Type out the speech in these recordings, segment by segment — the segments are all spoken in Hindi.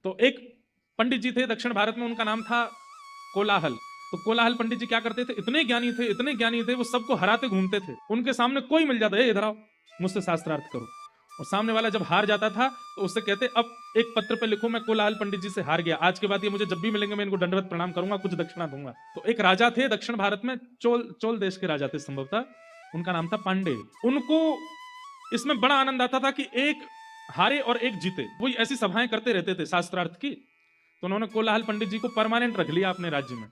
तो एक पंडित जी थे दक्षिण भारत में, उनका नाम था कोलाहल। तो कोलाहल पंडित जी क्या करते थे, इतने ज्ञानी थे, वो सबको हराते घूमते थे। उनके सामने कोई मिल जाता, इधर आओ मुझसे शास्त्रार्थ करो। और सामने वाला जब हार जाता था तो उससे कहते, अब एक पत्र पे लिखो मैं कोलाहल पंडित जी से हार गया, आज के बाद ये मुझे जब भी मिलेंगे मैं इनको दंडवत प्रणाम करूंगा, कुछ दक्षिणा दूंगा। तो एक राजा थे दक्षिण भारत में, चोल देश के राजा थे संभवतः, उनका नाम था पांडे। उनको इसमें बड़ा आनंद आता था कि एक हारे और एक जीते, वो ऐसी सभाएं करते रहते थे शास्त्रार्थ की। तो उन्होंने कोलाहल पंडित जी को परमानेंट रख लिया अपने राज्य में।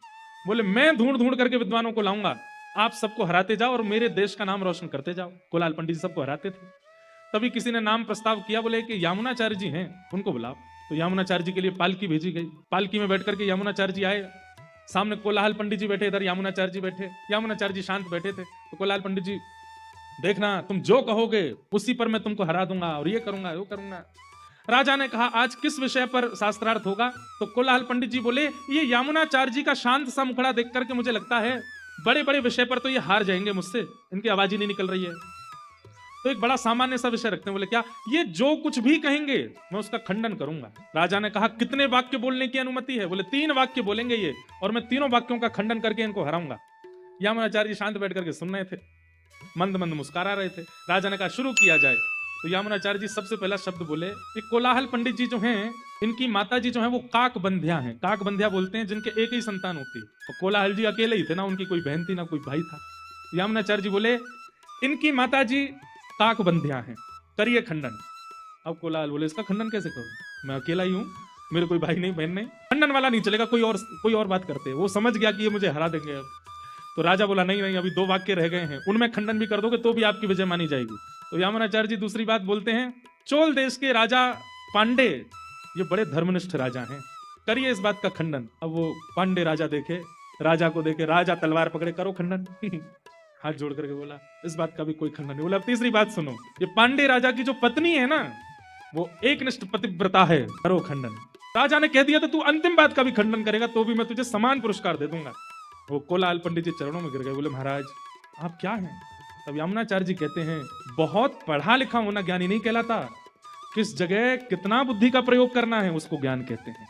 बोले मैं ढूंढ ढूंढ करके विद्वानों को लाऊंगा, आप सबको हराते जाओ और मेरे देश का नाम रोशन करते जाओ। कोलाहल पंडित जी सबको हराते थे। तभी किसी ने नाम प्रस्ताव किया, बोले कि यामुनाचार्य जी हैं, उनको बुलाओ। तो यामुनाचार्य जी के लिए पालकी भेजी गई। पालकी में बैठ करके यामुनाचार्य जी आए, सामने कोलाहल पंडित जी बैठे, इधर यामुनाचार्य जी बैठे। यामुनाचार्य जी शांत बैठे थे। तो कोलाहल पंडित जी, देखना तुम जो कहोगे उसी पर मैं तुमको हरा दूंगा और ये करूंगा वो करूंगा। राजा ने कहा आज किस विषय पर शास्त्रार्थ होगा? तो कोलाहल पंडित जी बोले, ये यामुनाचार्य जी का शांत सा मुखड़ा देख करके मुझे लगता है बड़े बड़े विषय पर तो ये हार जाएंगे मुझसे, इनकी आवाज ही नहीं निकल रही है। तो एक बड़ा सामान्य सा विषय रखते हैं। बोले क्या? ये जो कुछ भी कहेंगे मैं उसका खंडन करूंगा। राजा ने कहा कितने वाक्य बोलने की अनुमति है? बोले 3 वाक्य बोलेंगे ये, और मैं तीनों वाक्यों का खंडन करके इनको हराऊंगा। यामुनाचार्य जी शांत बैठ करके सुन रहे थे, मंद मंद मुस्कुरा रहे थे। राजा ने कहा शुरू किया जाए। तो यामुनाचार्य जी सबसे पहला शब्द बोले, ये कोलाहल पंडित जी जो हैं, इनकी माता जी जो हैं वो काकबंध्या हैं। काकबंध्या बोलते हैं जिनके एक ही संतान होती है। तो कोलाहल जी अकेले ही थे ना, उनकी कोई बहन थी ना कोई भाई था। यामुनाचार्य जी बोले इनकी माता जी काकबंध्या हैं, करिए खंडन। अब कोलाहल बोले इसका खंडन कैसे करूं, मैं अकेला ही हूं, मेरे कोई भाई नहीं बहन नहीं, खंडन वाला नहीं चलेगा, कोई और बात करते हैं। वो समझ गया कि ये मुझे हरा देंगे अब। तो राजा बोला नहीं नहीं, अभी 2 वाक्य रह गए हैं, उनमें खंडन भी कर दोगे तो भी आपकी विजय मानी जाएगी। तो यामुनाचार्य जी दूसरी बात बोलते हैं, चोल देश के राजा पांडे ये बड़े धर्मनिष्ठ राजा हैं, करिए इस बात का खंडन। अब वो पांडे राजा देखे, राजा को देखे, राजा तलवार पकड़े, करो खंडन। हाथ जोड़ करके बोला इस बात का भी कोई खंडन नहीं। बोला अब तीसरी बात सुनो, ये पांडे राजा की जो पत्नी है ना वो एकनिष्ठ पतिव्रता है, करो खंडन। राजा ने कह दिया तो तू अंतिम बात का भी खंडन करेगा तो भी मैं तुझे समान पुरस्कार दे दूंगा। वो कोलाहल पंडित जी चरणों में गिर गए, बोले महाराज आप क्या हैं? तब यामुनाचार्य जी कहते हैं बहुत पढ़ा लिखा होना ज्ञानी नहीं कहलाता, किस जगह कितना बुद्धि का प्रयोग करना है उसको ज्ञान कहते हैं।